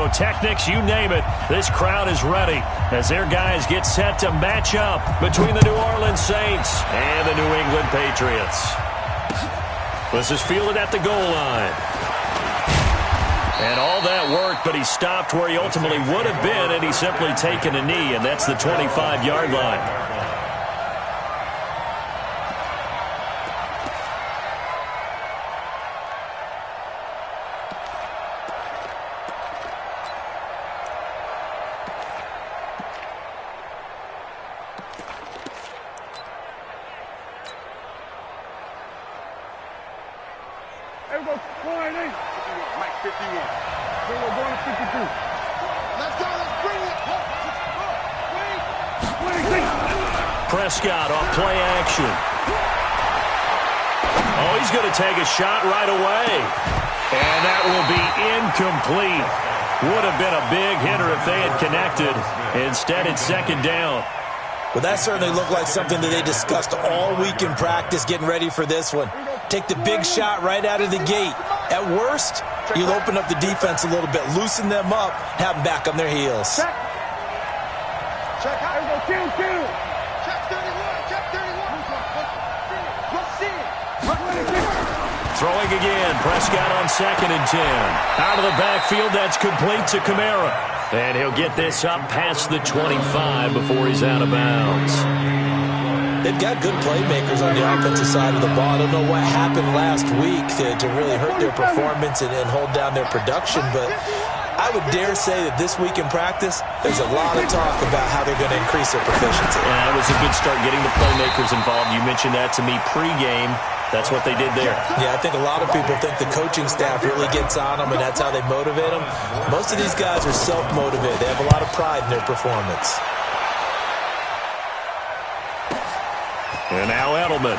pyrotechnics, you name it. This crowd is ready as their guys get set to match up between the New Orleans Saints and the New England Patriots. This is fielded at the goal line. And all that work, but he stopped where he ultimately would have been, and he's simply taken a knee, and that's the 25-yard line. Prescott off play action. Oh, he's going to take a shot right away. And that will be incomplete. Would have been a big hitter if they had connected. Instead, it's second down. Well, that certainly looked like something that they discussed all week in practice, getting ready for this one. Take the big shot right out of the gate. At worst, you'll open up the defense a little bit, loosen them up, have them back on their heels. Check. Here we go. Two. Check 31. Check 31. Throwing again. Prescott on 2nd and 10. Out of the backfield, that's complete to Kamara. And he'll get this up past the 25 before he's out of bounds. They've got good playmakers on the offensive side of the ball. I don't know what happened last week to really hurt their performance and hold down their production, but I would dare say that this week in practice, there's a lot of talk about how they're going to increase their proficiency. Yeah, that was a good start getting the playmakers involved. You mentioned that to me pregame. That's what they did there. Yeah, I think a lot of people think the coaching staff really gets on them, and that's how they motivate them. Most of these guys are self-motivated. They have a lot of pride in their performance. And now Edelman.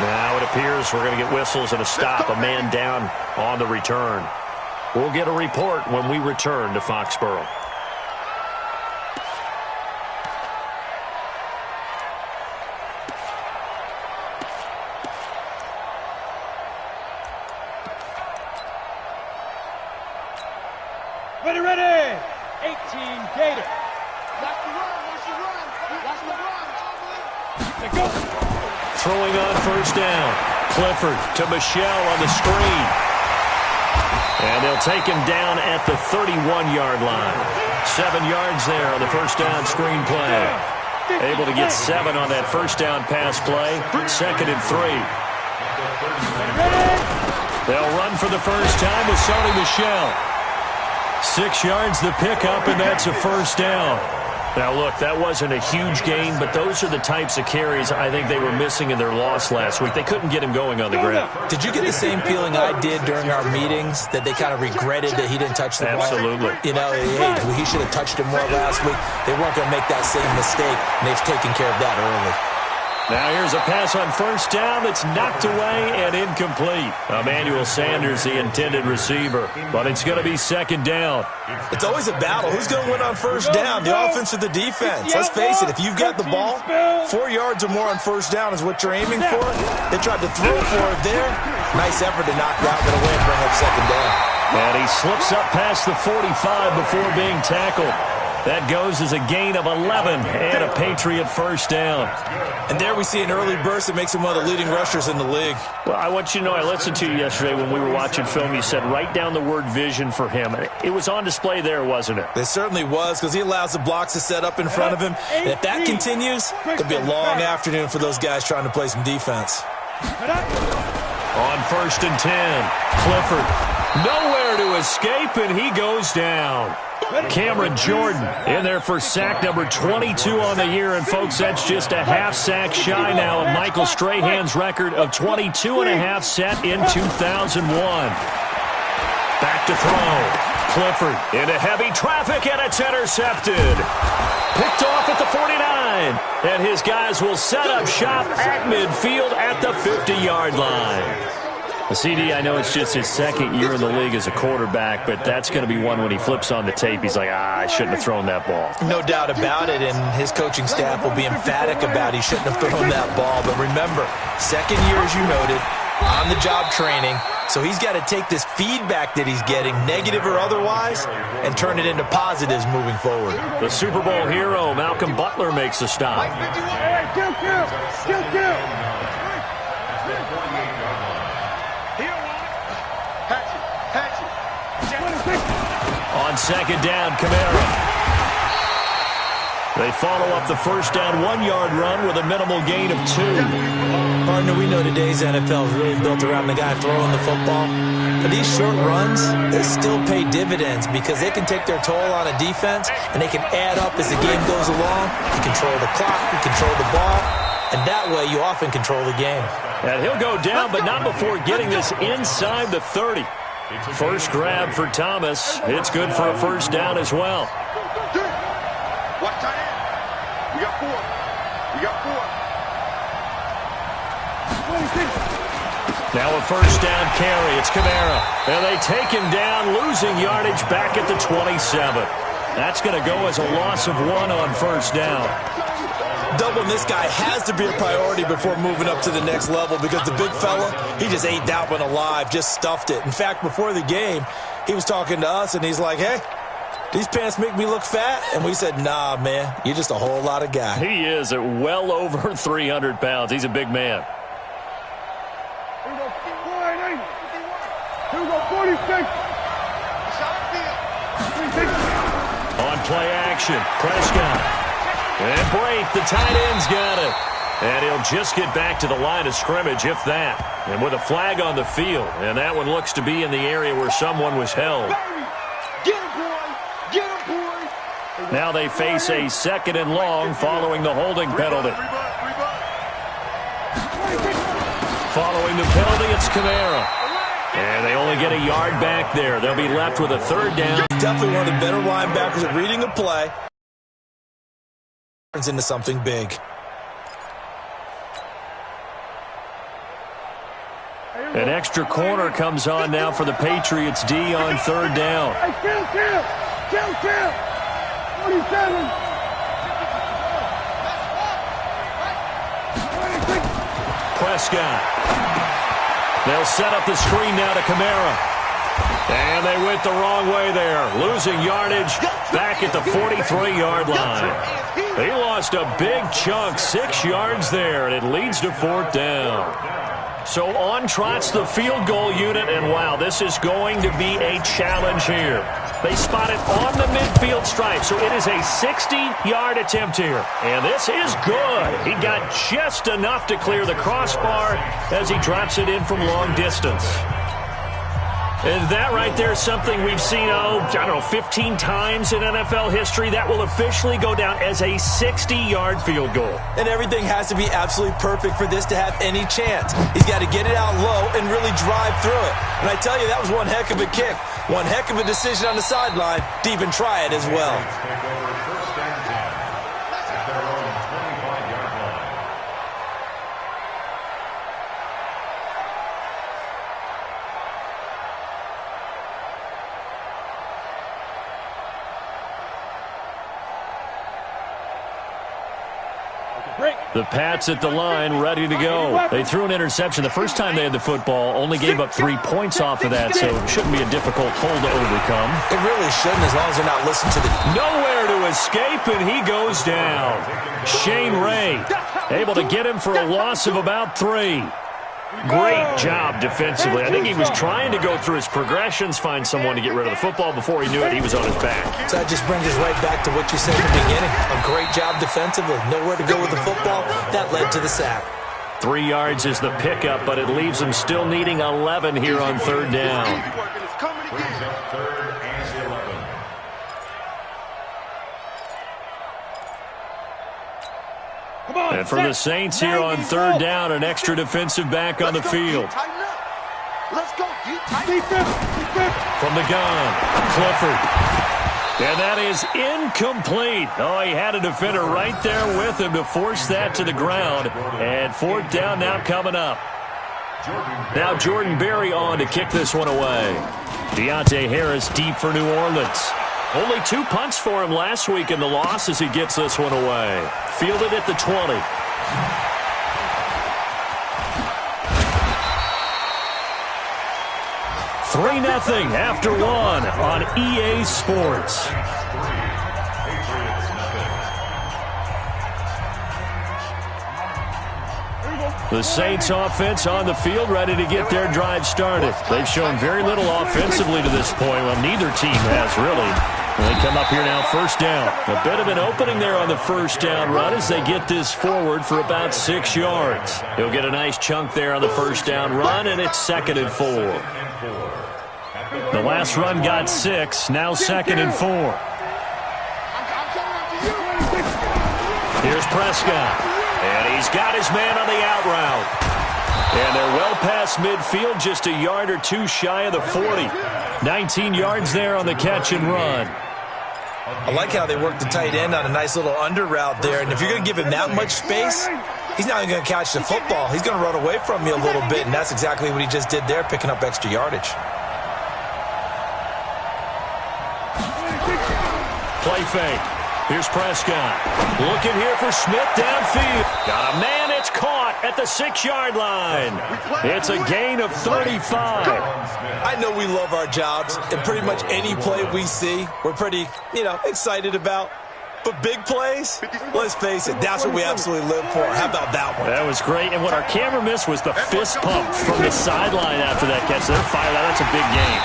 Now it appears we're going to get whistles and a stop. A man down on the return. We'll get a report when we return to Foxborough. Ready. 18 Gator. Watch the run. Watch the run. Let's go. Throwing on first down. Clifford to Michelle on the screen. And they'll take him down at the 31-yard line. 7 yards there on the first down screen play. Able to get 7 on that first down pass play. 2nd and 3. They'll run for the first time with Sony Michel. 6 yards the pickup, and that's a first down. Now, look, that wasn't a huge gain, but those are the types of carries I think they were missing in their loss last week. They couldn't get him going on the ground. Did you get the same feeling I did during our meetings, that they kind of regretted that he didn't touch the ball? Absolutely. You know, hey, he should have touched him more last week. They weren't going to make that same mistake, and they've taken care of that early. Now here's a pass on first down that's knocked away and incomplete. Emmanuel Sanders, the intended receiver, but it's going to be second down. It's always a battle. Who's going to win on first down, the offense or the defense? Let's face it, if you've got the ball, 4 yards or more on first down is what you're aiming for. They tried to throw for it there. Nice effort to knock that one away and bring up second down. And he slips up past the 45 before being tackled. That goes as a gain of 11 and a Patriot first down. And there we see an early burst that makes him one of the leading rushers in the league. Well, I want you to know, I listened to you yesterday when we were watching film. You said write down the word vision for him. It was on display there, wasn't it? It certainly was, because he allows the blocks to set up in front of him. And if that continues, it'll be a long afternoon for those guys trying to play some defense. On first and 10, Clifford nowhere to escape, and he goes down. Cameron Jordan in there for sack number 22 on the year. And, folks, that's just a half sack shy now of Michael Strahan's record of 22 and a half set in 2001. Back to throw. Clifford into heavy traffic, and it's intercepted. Picked off at the 49. And his guys will set up shop at midfield at the 50-yard line. CD, I know it's just his second year in the league as a quarterback, but that's going to be one when he flips on the tape. He's like, I shouldn't have thrown that ball. No doubt about it, and his coaching staff will be emphatic about he shouldn't have thrown that ball. But remember, second year, as you noted, on-the-job training. So he's got to take this feedback that he's getting, negative or otherwise, and turn it into positives moving forward. The Super Bowl hero, Malcolm Butler, makes the stop. Kill. On second down, Kamara. They follow up the first down 1-yard run with a minimal gain of 2. Partner, we know today's NFL is really built around the guy throwing the football. But these short runs, they still pay dividends because they can take their toll on a defense and they can add up as the game goes along. You control the clock, you control the ball, and that way you often control the game. And he'll go down, but not before getting this inside the 30. First grab for Thomas. It's good for a first down as well. What tight end? We got 4. Now a first down carry. It's Kamara. And they take him down, losing yardage back at the 27. That's going to go as a loss of 1 on first down. Doubling this guy has to be a priority before moving up to the next level because the big fella, he just ate that one alive, just stuffed it. In fact, before the game, he was talking to us, and he's like, hey, these pants make me look fat? And we said, nah, man, you're just a whole lot of guy. He is at well over 300 pounds. He's a big man. Here we go, 46. On play action, Prescott. And Brate, the tight end's got it. And he'll just get back to the line of scrimmage, if that. And with a flag on the field. And that one looks to be in the area where someone was held. Get him, boy. Get him, boy. Now they face a 2nd and long following the holding penalty. Following the penalty, it's Kamara. And they only get a yard back there. They'll be left with a 3rd down. Definitely one of the better linebackers at reading a play. Turns into something big. An extra corner comes on now for the Patriots D on 3rd down. Kill. 47. Prescott. They'll set up the screen now to Kamara. And they went the wrong way there, losing yardage back at the 43-yard line. They lost a big chunk, 6 yards there, and it leads to 4th down. So on trots the field goal unit, and wow, this is going to be a challenge here. They spot it on the midfield stripe, so it is a 60-yard attempt here. And this is good. He got just enough to clear the crossbar as he drops it in from long distance. And that right there is something we've seen, 15 times in NFL history. That will officially go down as a 60-yard field goal. And everything has to be absolutely perfect for this to have any chance. He's got to get it out low and really drive through it. And I tell you, that was one heck of a kick. One heck of a decision on the sideline to even try it as well. The Pats at the line, ready to go. They threw an interception the first time they had the football, only gave up 3 points off of that, so it shouldn't be a difficult hole to overcome. It really shouldn't, as long as they're not listening to the... Nowhere to escape, and he goes down. Shane Ray able to get him for a loss of about 3. Great job defensively. I think he was trying to go through his progressions, find someone to get rid of the football. Before he knew it, he was on his back. So that just brings us right back to what you said at the beginning. A great job defensively. Nowhere to go with the football. That led to the sack. 3 yards is the pickup, but it leaves him still needing 11 here on 3rd down. And for the Saints here on 3rd down, an extra defensive back on the field. Let's go. From the gun, Clifford. And that is incomplete. Oh, he had a defender right there with him to force that to the ground. And 4th down now coming up. Now Jordan Berry on to kick this one away. Deontay Harris deep for New Orleans. Only 2 punts for him last week in the loss as he gets this one away. Fielded at the 20. 3-0 after one on EA Sports. The Saints offense on the field, ready to get their drive started. They've shown very little offensively to this point. Well, neither team has really. They come up here now, first down. A bit of an opening there on the first down run as they get this forward for about 6 yards. He'll get a nice chunk there on the first down run, and it's 2nd and 4. The last run got 6, now 2nd and 4. Here's Prescott, and he's got his man on the out route. And they're well past midfield, just a yard or two shy of the 40. 19 yards there on the catch and run. I like how they work the tight end on a nice little under route there. And if you're going to give him that much space, he's not even going to catch the football. He's going to run away from you a little bit, and that's exactly what he just did there, picking up extra yardage. Play fake. Here's Prescott. Looking here for Smith downfield. Got a man. It's caught at the 6-yard line. It's a gain of 35. I know we love our jobs, and pretty much any play we see, we're pretty, excited about. But big plays, let's face it, that's what we absolutely live for. How about that one? That was great. And what our camera missed was the fist pump from the sideline after that catch. They're fired out. That's a big game.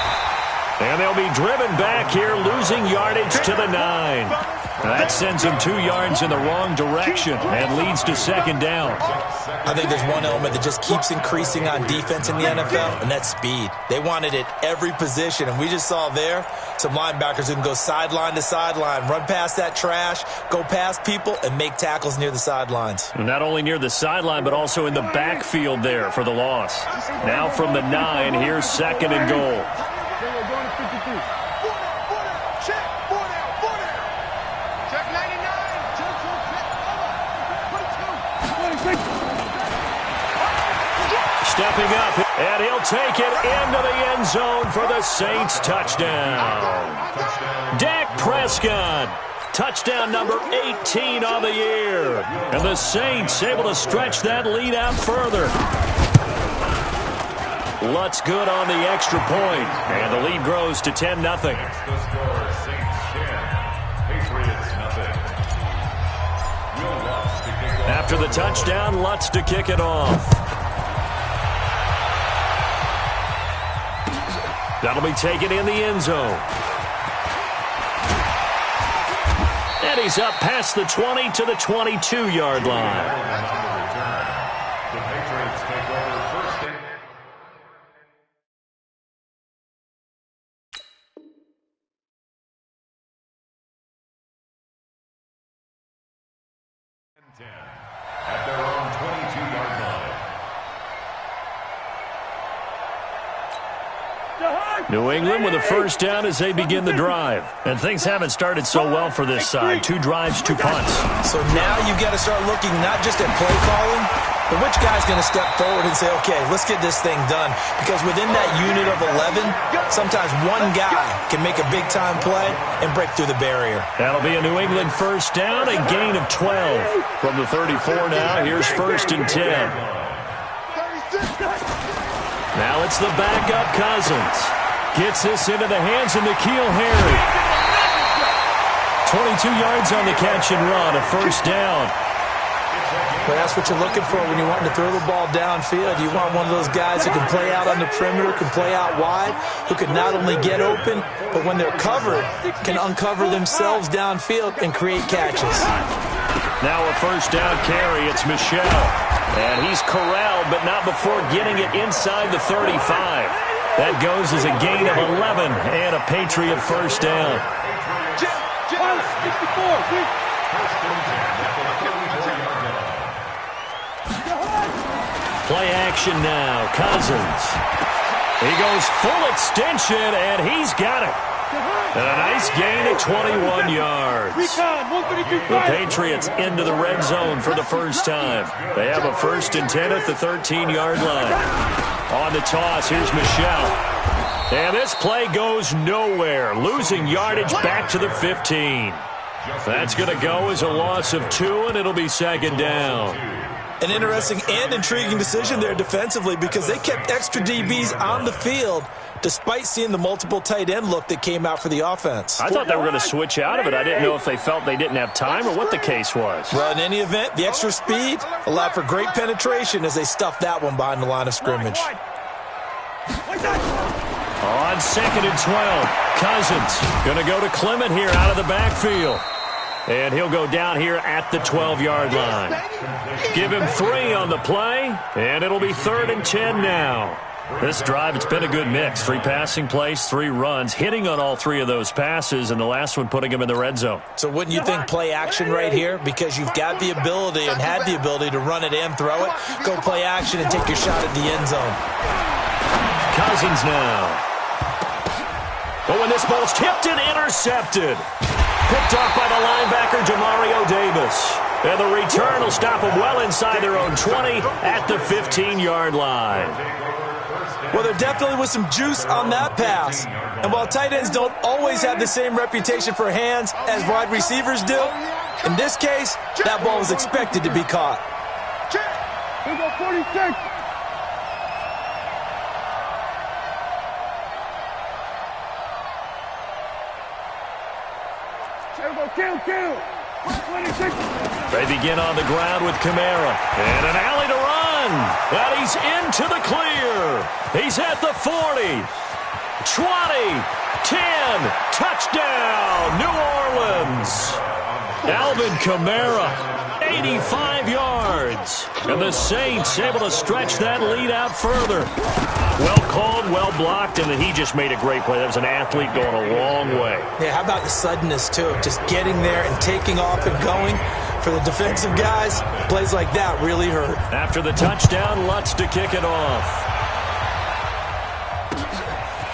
And they'll be driven back here, losing yardage to the 9. That sends them 2 yards in the wrong direction and leads to 2nd down. I think there's one element that just keeps increasing on defense in the NFL, and that's speed. They want it at every position, and we just saw there some linebackers who can go sideline to sideline, run past that trash, go past people, and make tackles near the sidelines. Not only near the sideline, but also in the backfield there for the loss. Now from the 9, here's 2nd and goal. Stepping up, and he'll take it into the end zone for the Saints touchdown. Dak Prescott, touchdown number 18 on the year. And the Saints able to stretch that lead out further. Lutz good on the extra point, and the lead grows to 10-0. After the touchdown, Lutz to kick it off. That'll be taken in the end zone. And he's up past the 20 to the 22-yard line. The Patriots take over first and 10 at their own 22-yard line. New England with a first down as they begin the drive. And things haven't started so well for this side. 2 drives, 2 punts. So now you've got to start looking not just at play calling, but which guy's going to step forward and say, okay, let's get this thing done. Because within that unit of 11, sometimes one guy can make a big-time play and break through the barrier. That'll be a New England first down, a gain of 12. From the 34 now, here's 1st and 10. Now it's the backup Cousins. Gets this into the hands of N'Keal Harry. 22 yards on the catch and run, a first down. But that's what you're looking for when you're wanting to throw the ball downfield. You want one of those guys who can play out on the perimeter, can play out wide, who can not only get open, but when they're covered, can uncover themselves downfield and create catches. Now a first down carry. It's Michel. And he's corralled, but not before getting it inside the 35. That goes as a gain of 11 and a Patriot first down. Play action now. Cousins. He goes full extension, and he's got it. And a nice gain of 21 yards. The Patriots into the red zone for the first time. They have a 1st and 10 at the 13-yard line. On the toss, here's Michel. And this play goes nowhere. Losing yardage back to the 15. That's going to go as a loss of 2, and it'll be 2nd down. An interesting and intriguing decision there defensively because they kept extra DBs on the field despite seeing the multiple tight end look that came out for the offense. I thought they were going to switch out of it. I didn't know if they felt they didn't have time or what the case was. Well, in any event, the extra speed allowed for great penetration as they stuffed that one behind the line of scrimmage. On 2nd and 12, Cousins going to go to Clement here out of the backfield. And he'll go down here at the 12-yard line. Give him 3 on the play, and it'll be 3rd and 10 now. This drive, it's been a good mix. 3 passing plays, 3 runs, hitting on all 3 of those passes, and the last one putting him in the red zone. So wouldn't you think play action right here? Because you've got the ability and had the ability to run it and throw it. Go play action and take your shot at the end zone. Cousins now. But when this ball's tipped and intercepted. Picked off by the linebacker, Demario Davis. And the return will stop them well inside their own 20 at the 15-yard line. Well, there definitely was some juice on that pass. And while tight ends don't always have the same reputation for hands as wide receivers do, in this case, that ball was expected to be caught. Here go 46. Kill. 26. They begin on the ground with Kamara. And an alley to run. And he's into the clear. He's at the 40. 20. 10. Touchdown, New Orleans. Alvin Kamara, 85 yards. And the Saints able to stretch that lead out further. Well called, well blocked, and then he just made a great play. That was an athlete going a long way. Yeah, how about the suddenness, too, of just getting there and taking off and going? For the defensive guys, plays like that really hurt. After the touchdown, Lutz to kick it off.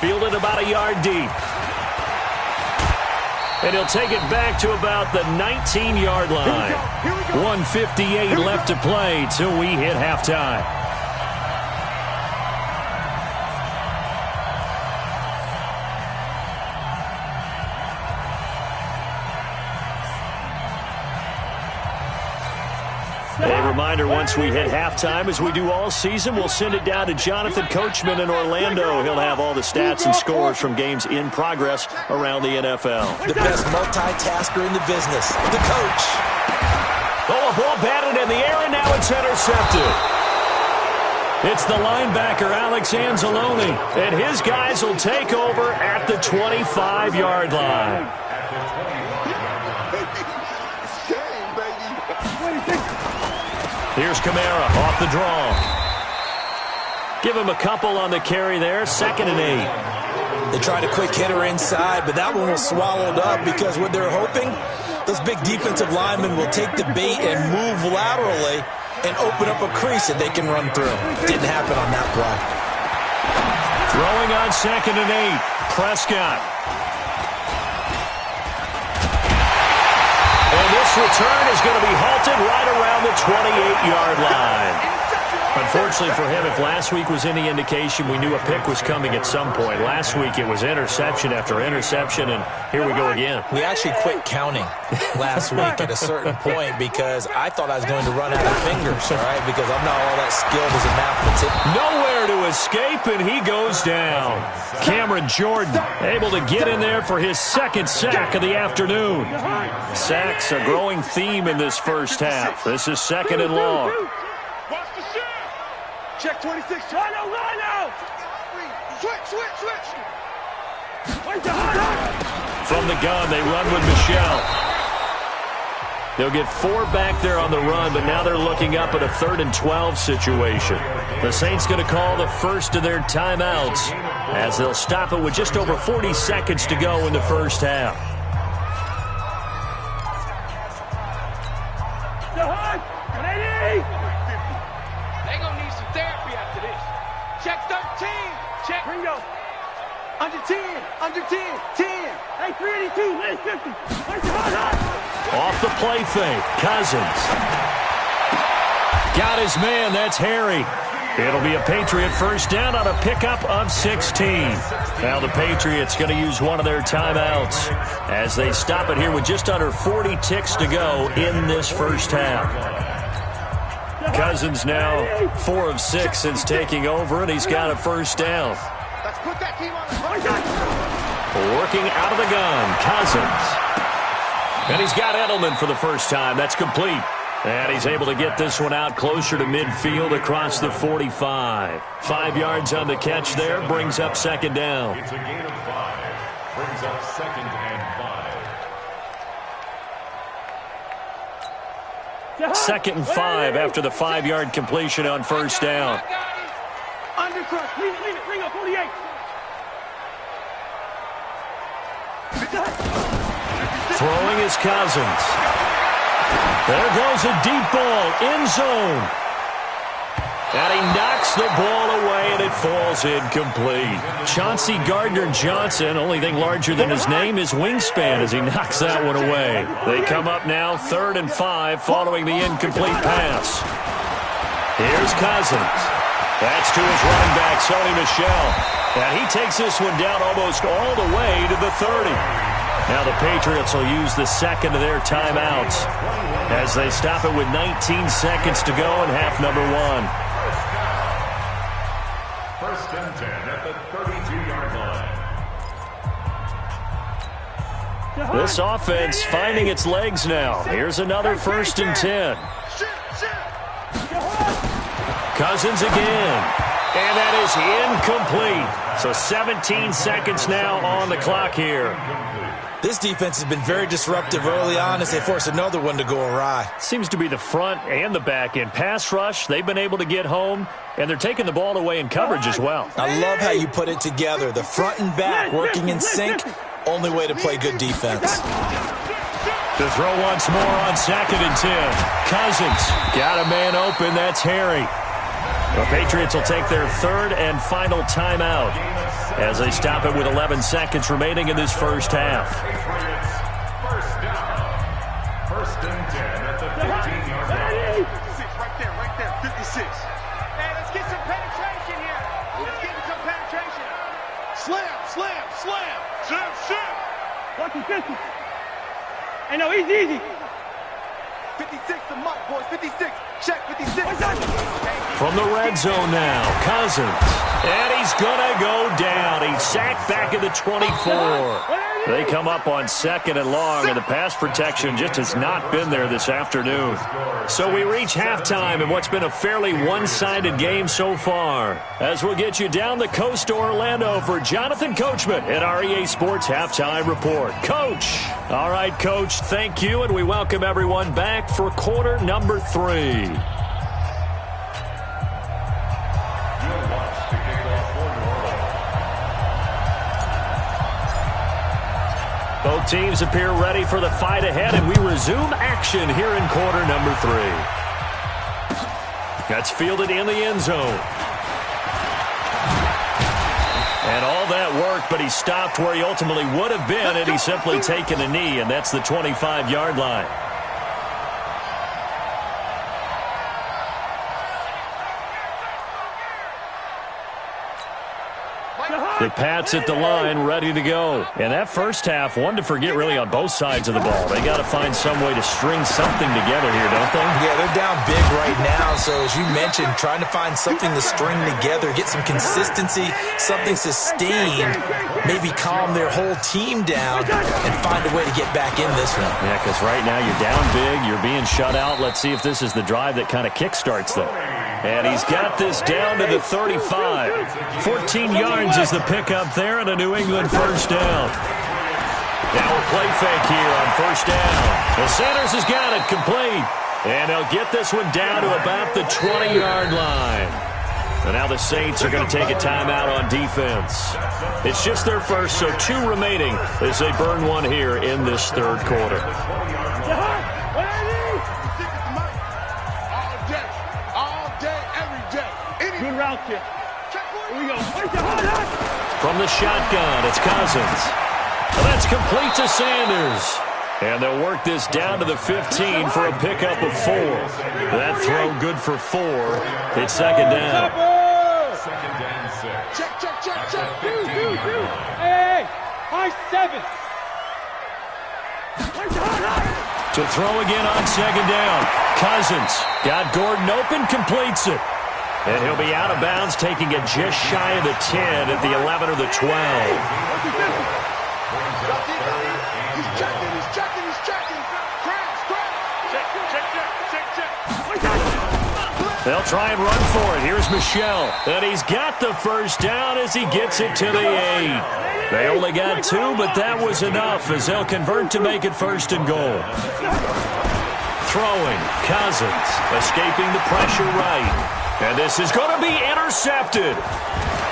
Fielded about a yard deep. And he'll take it back to about the 19-yard line. 1:58 left to play till we hit halftime. A reminder, once we hit halftime, as we do all season, we'll send it down to Jonathan Coachman in Orlando. He'll have all the stats and scores from games in progress around the NFL. The best multitasker in the business, the coach. Oh, a ball batted in the air, and now it's intercepted. It's the linebacker, Alex Anzalone, and his guys will take over at the 25-yard line. Here's Kamara off the draw. Give him a couple on the carry there. 2nd and 8. They tried a quick hitter inside, but that one was swallowed up because what they're hoping, those big defensive linemen will take the bait and move laterally and open up a crease that they can run through. Didn't happen on that play. Throwing on 2nd and 8. Prescott. And this return is going to be halted right around the 28-yard line. Unfortunately for him, if last week was any indication, we knew a pick was coming at some point. Last week it was interception after interception, and here we go again. We actually quit counting last week at a certain point because I thought I was going to run out of fingers, all right, because I'm not all that skilled as a mathematician. Nowhere to escape, and he goes down. Cameron Jordan able to get in there for his 2nd sack of the afternoon. Sacks a growing theme in this first half. This is 2nd and long. Check 26. Line out. Switch. From the gun, they run with Michelle. They'll get 4 back there on the run, but now they're looking up at a 3rd and 12 situation. The Saints going to call the first of their timeouts as they'll stop it with just over 40 seconds to go in the first half. Ready? They're going to need some therapy after this. Check 13. Check. Ringo. Under 10. 10. Hey, 382. Last 50. Off the play fake. Cousins. Got his man. That's Harry. It'll be a Patriot first down on a pickup of 16. Now the Patriots going to use one of their timeouts as they stop it here with just under 40 ticks to go in this first half. Cousins now 4 of 6 since taking over, and he's got a first down. Let's put that team on the Working out of the gun, Cousins. And he's got Edelman for the first time. That's complete. And he's able to get this one out closer to midfield across the 45. 5 yards on the catch there, brings up second down. It's a gain of 5. Brings up 2nd and 5. 2nd and 5 after the 5-yard completion on first down. Undercrush. Leave it. Bring up 48. Throwing is Cousins. There goes a deep ball, end zone. And he knocks the ball away, and it falls incomplete. Chauncey Gardner-Johnson, only thing larger than his name is wingspan as he knocks that one away. They come up now 3rd and 5 following the incomplete pass. Here's Cousins. That's to his running back, Sony Michel. And he takes this one down almost all the way to the 30. Now the Patriots will use the second of their timeouts as they stop it with 19 seconds to go in half number 1. 1st and 10 at the 32-yard line. This offense finding its legs now. Here's another 1st and 10. Cousins again. And that is incomplete. So 17 seconds now on the clock here. This defense has been very disruptive early on as they force another one to go awry. Seems to be the front and the back end. Pass rush, they've been able to get home, and they're taking the ball away in coverage as well. I love how you put it together. The front and back working in sync. Only way to play good defense. To throw once more on 2nd and 10. Cousins got a man open. That's Harry. The Patriots will take their 3rd and final timeout as they stop it with 11 seconds remaining in this first half. Patriots, first down. 1st and 10 at the 15-yard line. 56, right there, 56. Hey, let's get some penetration here. Let's get some penetration. Slam. Watch his distance. Hey, no, easy. 56 the mark, boys. 56. Check 56. From the red zone now, Cousins. And he's going to go down. He's sacked back at the 24. They come up on 2nd and long, and the pass protection just has not been there this afternoon. So we reach halftime in what's been a fairly one-sided game so far. As we'll get you down the coast to Orlando for Jonathan Coachman at our EA Sports Halftime Report. Coach. All right, Coach, thank you, and we welcome everyone back for quarter number 3. Both teams appear ready for the fight ahead, and we resume action here in quarter number 3. That's fielded in the end zone. And all that work, but he stopped where he ultimately would have been, and he's simply taken a knee, and that's the 25-yard line. The Pats at the line, ready to go. And that first half, one to forget really on both sides of the ball. They got to find some way to string something together here, don't they? Yeah, they're down big right now. So as you mentioned, trying to find something to string together, get some consistency, something sustained, maybe calm their whole team down and find a way to get back in this one. Yeah, because right now you're down big, you're being shut out. Let's see if this is the drive that kind of kickstarts them. And he's got this down to the 35. 14 yards is the pickup there and a New England first down. Now a play fake here on first down. Well, Sanders has got it complete. And they'll get this one down to about the 20-yard line. And now the Saints are going to take a timeout on defense. It's just their first, so 2 remaining as they burn one here in this third quarter. Good route here. Here we go. From the shotgun, it's Cousins. Well, that's complete to Sanders. And they'll work this down to the 15 for a pickup of 4. That throw good for 4. It's second down. 2nd and 6. Check. Do. Hey. High 7. To throw again on second down. Cousins got Gordon open, completes it. And he'll be out of bounds, taking it just shy of the 10 at the 11 or the 12. He's checking. They'll try and run for it. Here's Michel. And he's got the first down as he gets it to the 8. They only got 2, but that was enough as they'll convert to make it 1st and goal. Throwing, Cousins, escaping the pressure right. And this is going to be intercepted.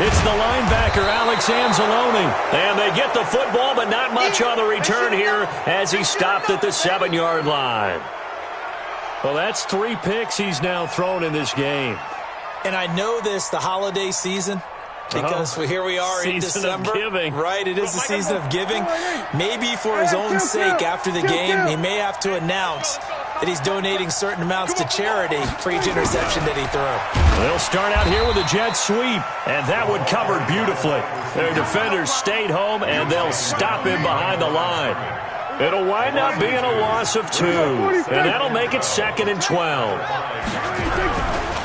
It's the linebacker, Alex Anzalone. And they get the football, but not much on the return here as he stopped at the 7-yard line. Well, that's 3 picks he's now thrown in this game. And I know this, the holiday season, because here we are in December. Season of giving. Right, it is the season of giving. Maybe for his own sake after the game, he may have to announce that he's donating certain amounts to charity for each interception that he threw. They'll start out here with a jet sweep, and that one covered beautifully. Their defenders stayed home, and they'll stop him behind the line. It'll wind up being a loss of 2, and that'll make it 2nd and 12.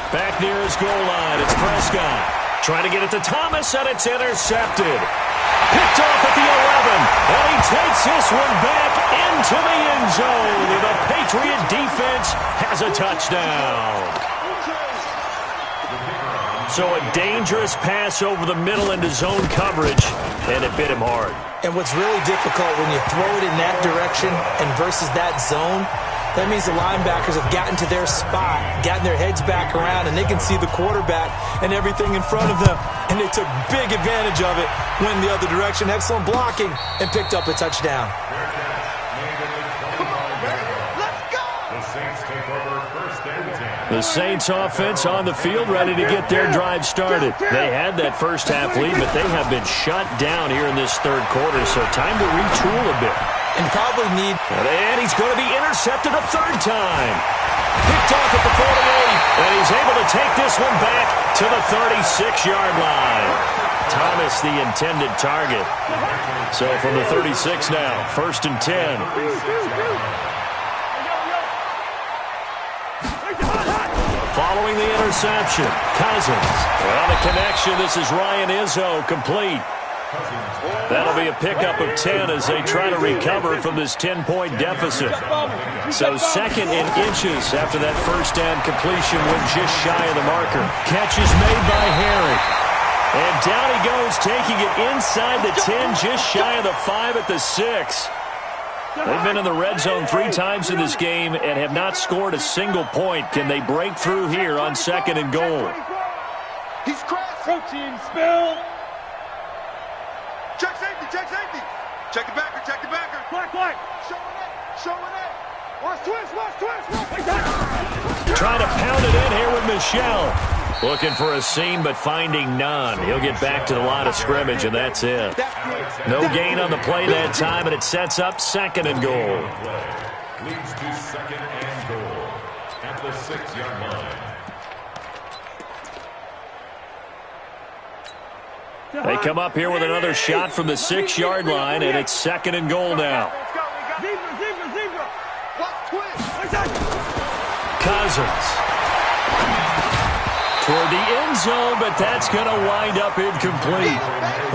Back near his goal line, it's Prescott. Trying to get it to Thomas, and it's intercepted. Picked off at the 11, and he takes this one back into the end zone, and the Patriot defense has a touchdown. So a dangerous pass over the middle into zone coverage, and it bit him hard. And what's really difficult when you throw it in that direction and versus that zone, that means the linebackers have gotten to their spot, gotten their heads back around, and they can see the quarterback and everything in front of them. And they took big advantage of it, went the other direction, excellent blocking, and picked up a touchdown. The Saints offense on the field, ready to get their drive started. They had that first half lead, but they have been shut down here in this 3rd quarter, so time to retool a bit. And probably need... And he's going to be intercepted a 3rd time. Picked off at the 48, and he's able to take this one back to the 36-yard line. Thomas, the intended target. So from the 36 now, 1st and 10. Following the interception, Cousins. On the connection, this is Ryan Izzo, complete. That'll be a pickup of 10 as they try to recover from this 10-point deficit. So 2nd and inches after that first down completion went just shy of the marker. Catch is made by Harry. And down he goes, taking it inside the 10, just shy of the 5 at the 6. They've been in the red zone 3 times in this game and have not scored a single point. Can they break through here on 2nd and goal? He's crashed. Protein spill. Check safety. Check the backer. Black. Showing it. Watch twist. Trying to pound it in here with Michel. Looking for a seam, but finding none. He'll get back to the line of scrimmage, and that's it. No gain on the play that time, and it sets up 2nd and goal. Leads to 2nd and goal at the 6-yard line. They come up here with another shot from the 6-yard line, and it's 2nd and goal now. Cousins. Toward the end zone, but that's going to wind up incomplete.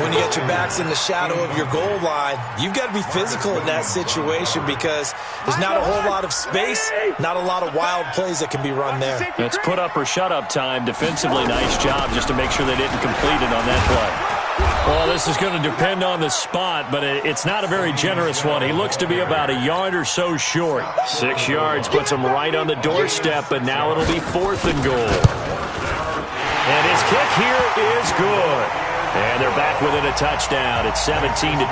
When you get your backs in the shadow of your goal line, you've got to be physical in that situation because there's not a whole lot of space, not a lot of wild plays that can be run there. It's put up or shut up time. Defensively, nice job just to make sure they didn't complete it on that play. Well, this is going to depend on the spot, but it's not a very generous one. He looks to be about a yard or so short. 6 yards puts him right on the doorstep, but now it'll be 4th and goal. And his kick here is good. And they're back within a touchdown. It's 17-10.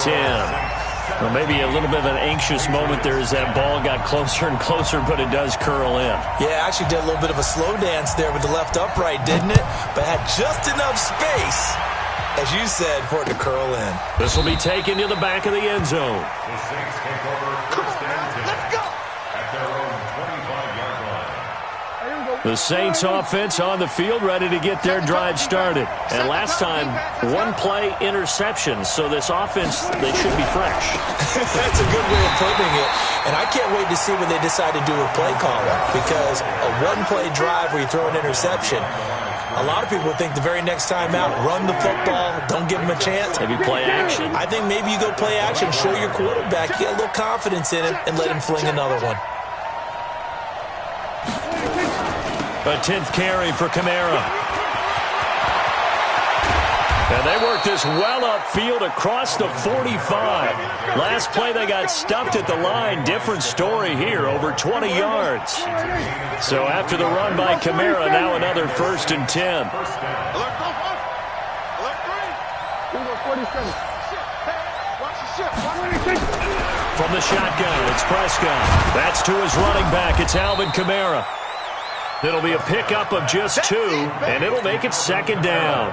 Well, maybe a little bit of an anxious moment there as that ball got closer and closer, but it does curl in. Yeah, actually did a little bit of a slow dance there with the left upright, didn't it? But had just enough space, as you said, for it to curl in. This will be taken to the back of the end zone. The Saints take over 1st and 10. Let's go! At their own 25-yard line. The Saints offense on the field, ready to get their drive started. And last time, one-play interception, so this offense, they should be fresh. That's a good way of putting it. And I can't wait to see when they decide to do a play caller, because a one-play drive where you throw an interception, a lot of people think the very next time out, run the football, don't give them a chance. Maybe play action. I think maybe you go play action, show your quarterback, you get a little confidence in him, and let him fling another one. A 10th carry for Kamara. And they worked this well upfield across the 45. Last play they got stuffed at the line. Different story here, over 20 yards. So after the run by Kamara, now another 1st and 10. From the shotgun, it's Prescott. That's to his running back. It's Alvin Kamara. It'll be a pickup of just 2, and it'll make it 2nd down.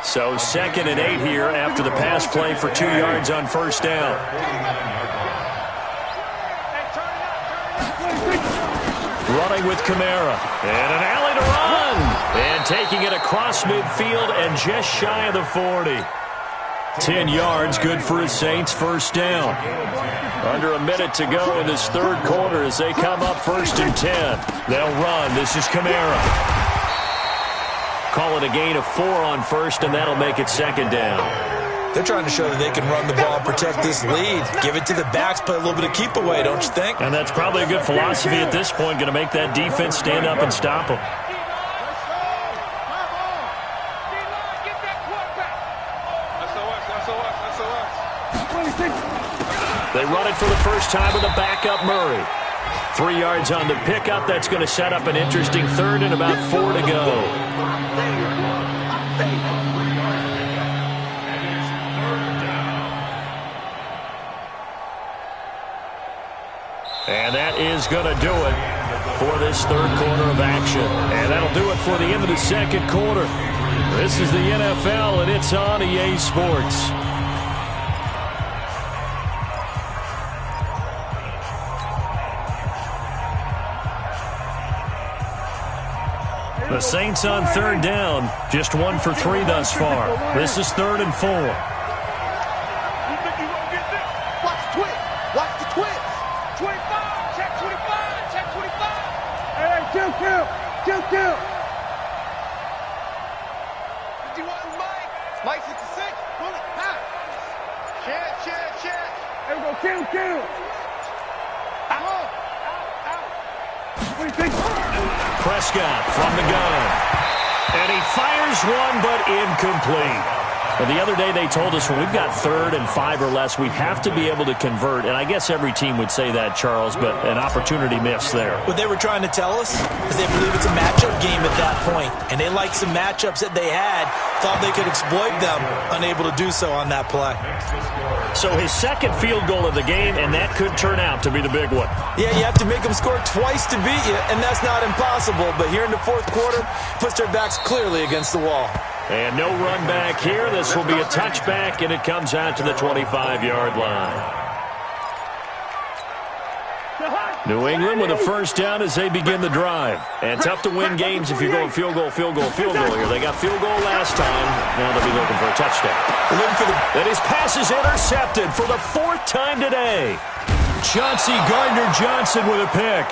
So 2nd and 8 here after the pass play for 2 yards on 1st down. Running with Kamara. And an alley to run. And taking it across midfield and just shy of the 40. 10 yards, good for his Saints, 1st down. Under a minute to go in this 3rd quarter as they come up 1st and 10. They'll run. This is Kamara. Call it a gain of 4 on 1st, and that'll make it 2nd down. They're trying to show that they can run the ball and protect this lead. Give it to the backs, play a little bit of keep away, don't you think? And that's probably a good philosophy at this point, going to make that defense stand up and stop them. They run it for the first time with a backup Murray. 3 yards on the pickup. That's going to set up an interesting 3rd and about 4 to go. And that is going to do it for this 3rd quarter of action. And that'll do it for the end of the 2nd quarter. This is the NFL, and it's on EA Sports. The Saints on 3rd down, just 1 for 3 thus far. This is 3rd and 4. Watch the twist. Watch the twist. 25. Check 25. Check 25. Hey, kill. 51, Mike. Mike 66. Pull it. Check. There we go. Kill. Out. What do you think? Prescott from the gun. And he fires one, but incomplete. Well, the other day they told us when we've got 3rd and 5 or less, we have to be able to convert. And I guess every team would say that, Charles, but an opportunity missed there. What they were trying to tell us is they believe it's a matchup game at that point. And they liked some matchups that they had, thought they could exploit them, unable to do so on that play. So his 2nd field goal of the game, and that could turn out to be the big one. Yeah, you have to make them score twice to beat you, and that's not impossible. But here in the 4th quarter, puts their backs clearly against the wall. And no run back here. This will be a touchback, and it comes out to the 25-yard line. New England with a 1st down as they begin the drive. And tough to win games if you're going field goal here. They got field goal last time. Now they'll be looking for a touchdown. And his pass is intercepted for the 4th time today. Chauncey Gardner-Johnson with a pick.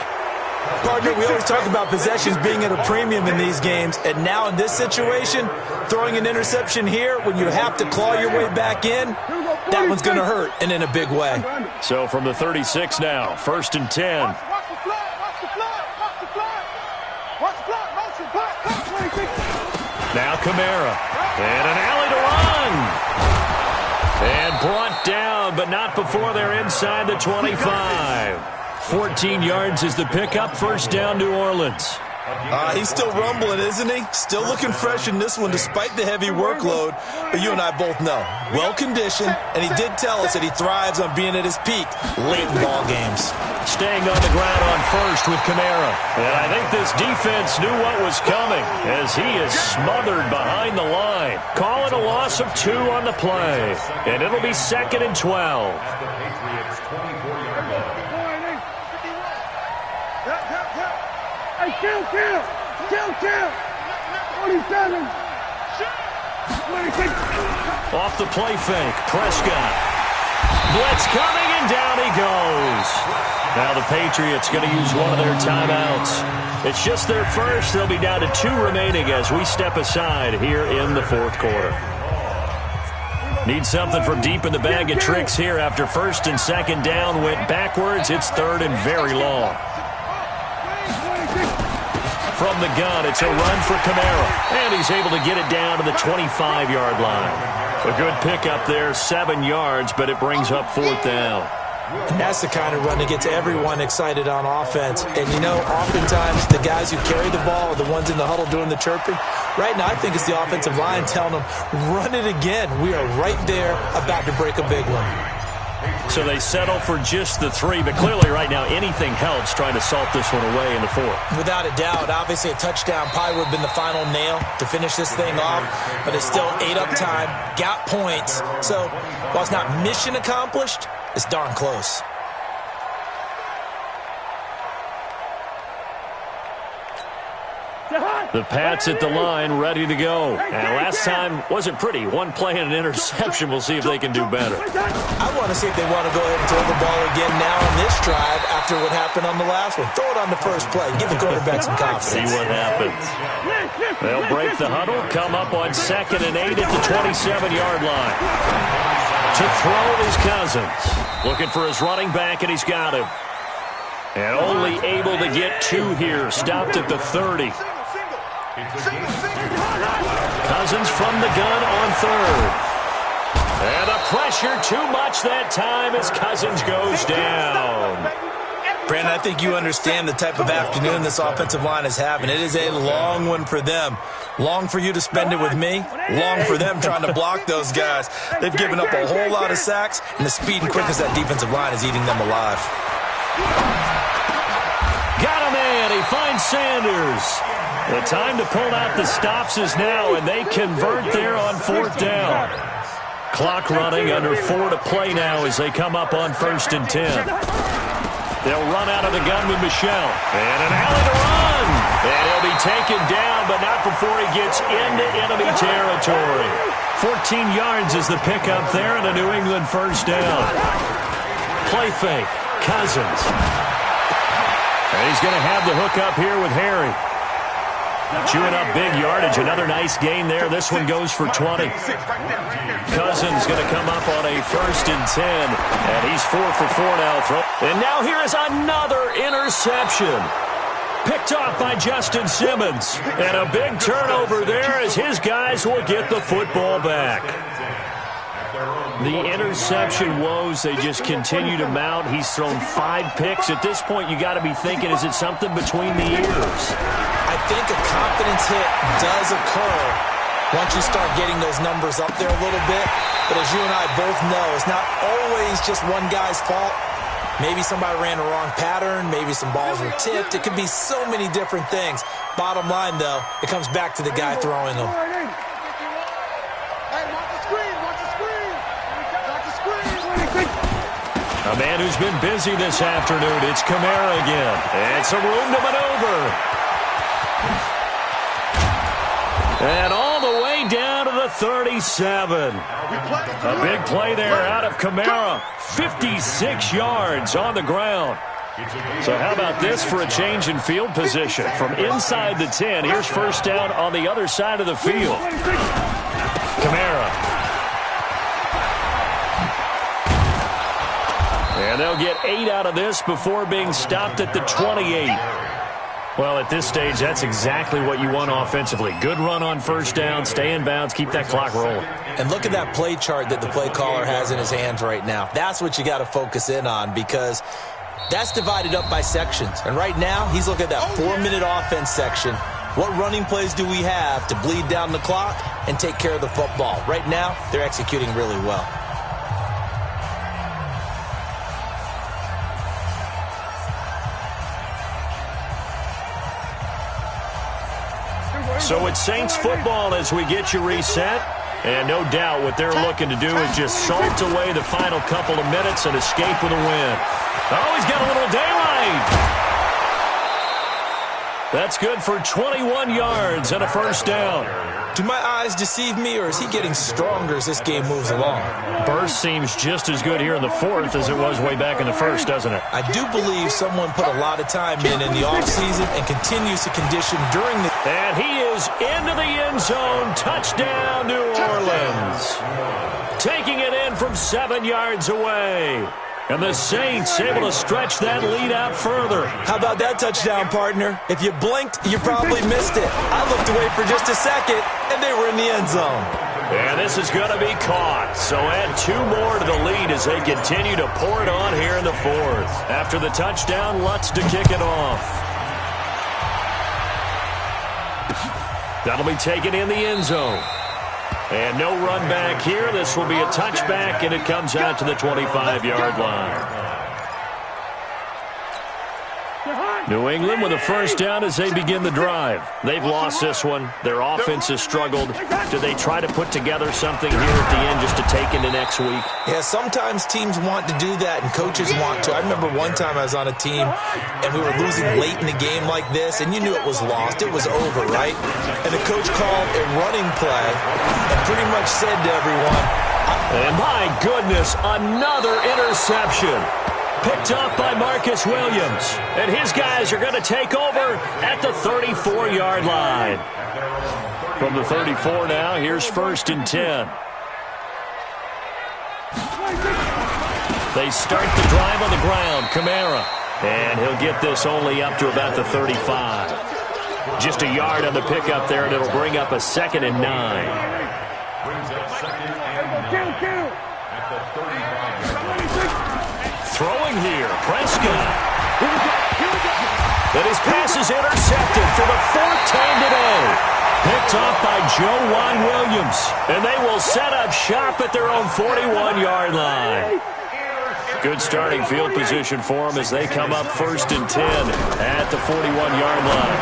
Partner, we always talk about possessions being at a premium in these games, and now in this situation, throwing an interception here when you have to claw your way back in, that one's going to hurt, and in a big way. So from the 36 now, 1st and 10. Now Kamara, and an alley to run. And brought down, but not before they're inside the 25. 14 yards is the pickup. 1st down, New Orleans. He's still rumbling, isn't he? Still looking fresh in this one despite the heavy workload. But you and I both know, well-conditioned, and he did tell us that he thrives on being at his peak late in ball games. Staying on the ground on 1st with Kamara. And I think this defense knew what was coming as he is smothered behind the line. Call it a loss of 2 on the play. And it'll be 2nd and 12. Hey, kill! Chill. 47. Off the play fake, Prescott. Blitz coming, and down he goes. Now the Patriots going to use one of their timeouts. It's just their first. They'll be down to 2 remaining as we step aside here in the fourth quarter. Need something from deep in the bag of tricks here after first and second down went backwards. It's third and very long. From the gun, it's a run for Kamara. And he's able to get it down to the 25-yard line. A good pickup there, 7 yards, but it brings up fourth down. And that's the kind of run that gets everyone excited on offense. And, you know, oftentimes the guys who carry the ball are the ones in the huddle doing the chirping. Right now, I think it's the offensive line telling them, run it again. We are right there about to break a big one. So they settle for just the 3, but clearly right now anything helps trying to salt this one away in the fourth. Without a doubt, obviously a touchdown probably would have been the final nail to finish this thing off, but it's still 8 up time, got points. So while it's not mission accomplished, it's darn close. The Pats at the line, ready to go. And last time wasn't pretty. One play and an interception. We'll see if they can do better. I want to see if they want to go ahead and throw the ball again now on this drive after what happened on the last one. Throw it on the first play. Give the quarterback some confidence. See what happens. They'll break the huddle, come up on 2nd and 8 at the 27-yard line. To throw is Cousins. Looking for his running back, and he's got him. And only able to get 2 here. Stopped at the 30. Cousins from the gun on 3rd. And the pressure too much that time as Cousins goes down. Brandon, I think you understand the type of afternoon this offensive line is having. It is a long one for them. Long for you to spend it with me. Long for them trying to block those guys. They've given up a whole lot of sacks, and the speed and quickness of that defensive line is eating them alive. Got a man. He finds Sanders. The time to pull out the stops is now, and they convert there on 4th down. Clock running, under 4 to play now as they come up on 1st and 10. They'll run out of the gun with Michelle. And an alley to run. And he'll be taken down, but not before he gets into enemy territory. 14 yards is the pickup there, and a New England first down. Play fake. Cousins. And he's going to have the hook up here with Harry. Chewing up big yardage. Another nice gain there. This one goes for 20. Cousins going to come up on a 1st and 10. And he's 4 for 4 now. And now here is another interception. Picked off by Justin Simmons. And a big turnover there as his guys will get the football back. The interception woes, they just continue to mount. He's thrown 5 picks. At this point, you got to be thinking, is it something between the ears? I think a confidence hit does occur once you start getting those numbers up there a little bit. But as you and I both know, it's not always just one guy's fault. Maybe somebody ran a wrong pattern. Maybe some balls were tipped. It could be so many different things. Bottom line, though, it comes back to the guy throwing them. A man who's been busy this afternoon. It's Kamara again. And some room to maneuver. And all the way down to the 37. A big play there out of Kamara. 56 yards on the ground. So how about this for a change in field position? From inside the 10, here's first down on the other side of the field. Kamara. And they'll get 8 out of this before being stopped at the 28. Well, at this stage, that's exactly what you want offensively. Good run on first down, stay in bounds, keep that clock rolling. And look at that play chart that the play caller has in his hands right now. That's what you got to focus in on because that's divided up by sections. And right now, he's looking at that 4-minute offense section. What running plays do we have to bleed down the clock and take care of the football? Right now, they're executing really well. So it's Saints football as we get you reset. And no doubt what they're looking to do is just salt away the final couple of minutes and escape with a win. Oh, he's got a little daylight. That's good for 21 yards and a first down. Do my eyes deceive me, or is he getting stronger as this game moves along? Burst seems just as good here in the fourth as it was way back in the first, doesn't it? I do believe someone put a lot of time in the offseason and continues to condition during the... And he is into the end zone. Touchdown, New Orleans. Taking it in from 7 yards away. And the Saints able to stretch that lead out further. How about that touchdown, partner? If you blinked, you probably missed it. I looked away for just a second, and they were in the end zone. And this is going to be caught. So add 2 more to the lead as they continue to pour it on here in the fourth. After the touchdown, Lutz to kick it off. That'll be taken in the end zone. And no run back here. This will be a touchback, and it comes out to the 25-yard line. New England with a first down as they begin the drive. They've lost this one. Their offense has struggled. Do they try to put together something here at the end just to take into next week? Yeah, sometimes teams want to do that and coaches want to. I remember one time I was on a team and we were losing late in the game like this, and you knew it was lost. It was over, right? And the coach called a running play and pretty much said to everyone, and my goodness, another interception. Picked up by Marcus Williams. And his guys are going to take over at the 34-yard line. From the 34 now, here's 1st and 10. They start the drive on the ground. Kamara. And he'll get this only up to about the 35. Just a yard on the pickup there, and it'll bring up a 2nd and 9. Throwing here, Prescott. But his pass is intercepted for the 4th time today. Picked off by Joe Williams. And they will set up shop at their own 41-yard line. Good starting field position for them as they come up 1st and 10 at the 41-yard line.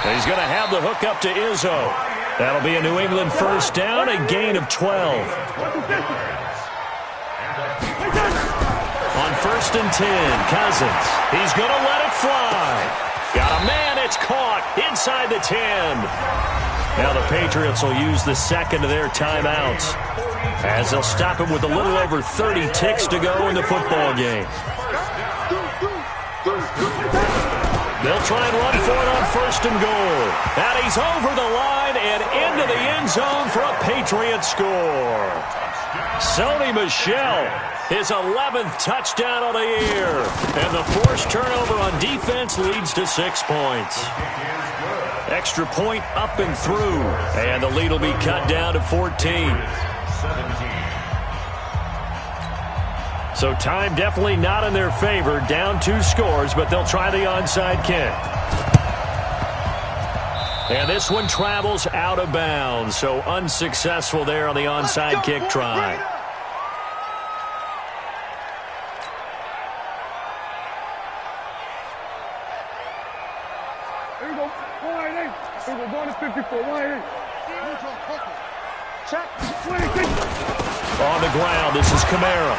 And he's going to have the hook up to Izzo. That'll be a New England first down, a gain of 12. On 1st and 10, Cousins. He's going to let it fly. Got a man. It's caught inside the 10. Now the Patriots will use the 2nd of their timeouts as they'll stop him with a little over 30 ticks to go in the football game. They'll try and run for it on 1st and goal. And he's over the line and into the end zone for a Patriot score. Sony Michel, his 11th touchdown of the year. And the forced turnover on defense leads to 6 points. Extra point up and through. And the lead will be cut down to 14. So time definitely not in their favor. Down 2 scores, but they'll try the onside kick. And this one travels out of bounds. So unsuccessful there on the onside kick try. Here we go. 188. Here we go. Going to 54. 188. Check. 26. On the ground, this is Kamara.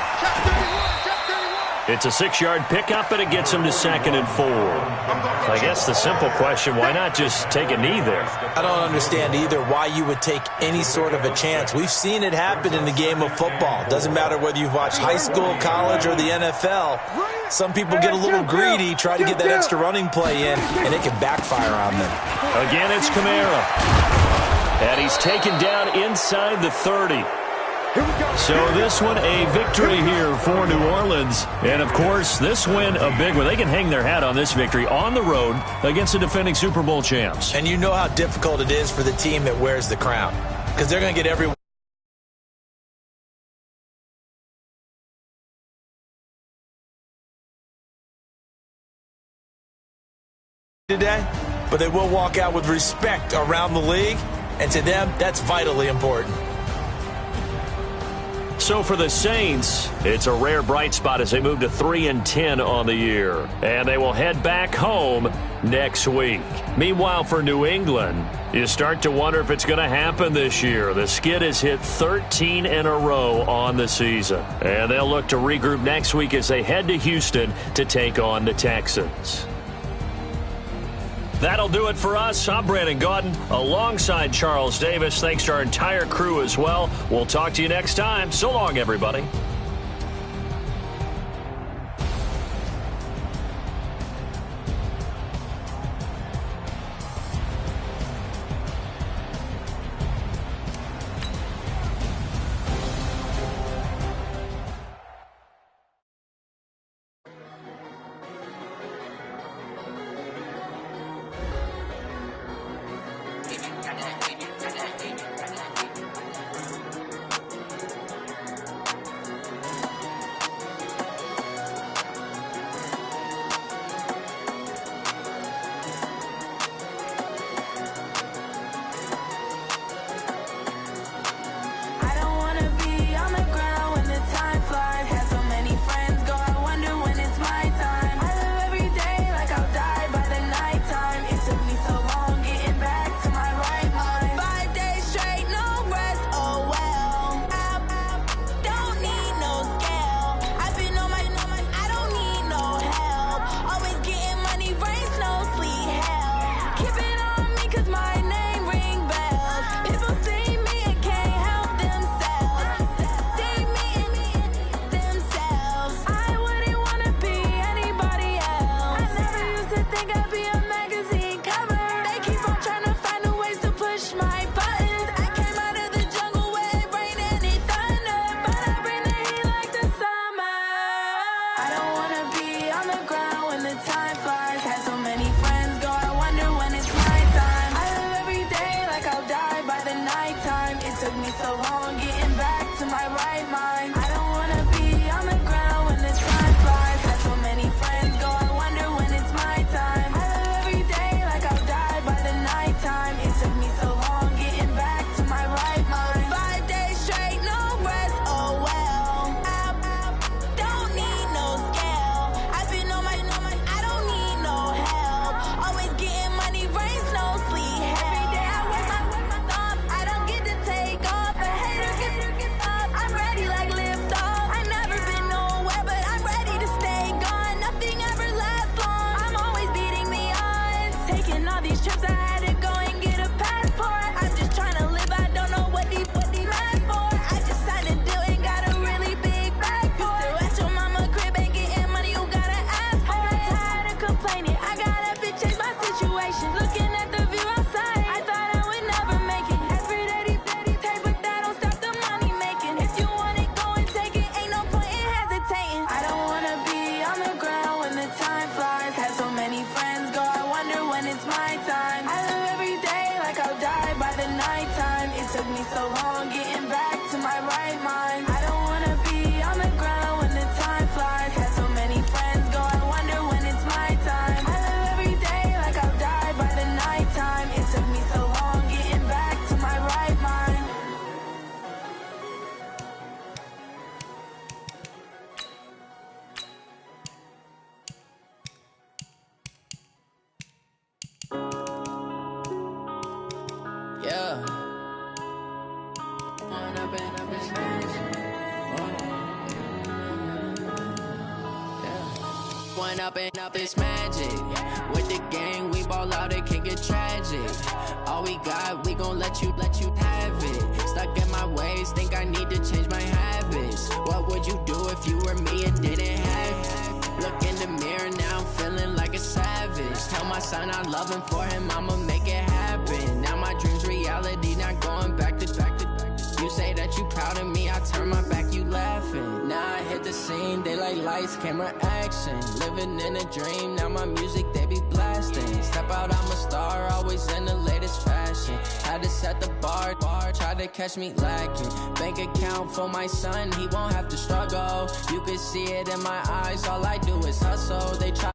It's a 6-yard pickup, and it gets him to 2nd and 4. I guess the simple question, why not just take a knee there? I don't understand either why you would take any sort of a chance. We've seen it happen in the game of football. Doesn't matter whether you've watched high school, college, or the NFL. Some people get a little greedy, try to get that extra running play in, and it can backfire on them. Again, it's Kamara. And he's taken down inside the 30. So this one a victory here for New Orleans. And, of course, this win a big one. They can hang their hat on this victory on the road against the defending Super Bowl champs. And you know how difficult it is for the team that wears the crown, because they're going to get everyone today, but they will walk out with respect around the league, and to them, that's vitally important. So for the Saints, it's a rare bright spot as they move to 3-10 on the year. And they will head back home next week. Meanwhile, for New England, you start to wonder if it's going to happen this year. The skid has hit 13 in a row on the season. And they'll look to regroup next week as they head to Houston to take on the Texans. That'll do it for us. I'm Brandon Gaudin alongside Charles Davis. Thanks to our entire crew as well. We'll talk to you next time. So long, everybody. Up it's magic. With the gang, we ball out, it can get tragic. All we got, we gon' let you have it. Stuck in my ways, think I need to change my habits. What would you do if you were me and didn't have it? Look in the mirror, now I'm feeling like a savage. Tell my son I love him, for him I'ma make it happen. Now my dream's reality, not going back to back. You say that you proud of me, I turn my back, you laughing. Now I hit the scene, they like lights, camera, action. Living in a dream, now my music, they be blasting. Step out, I'm a star, always in the latest fashion. Had to set the bar, try to catch me lacking. Bank account for my son, he won't have to struggle. You can see it in my eyes, all I do is hustle. They try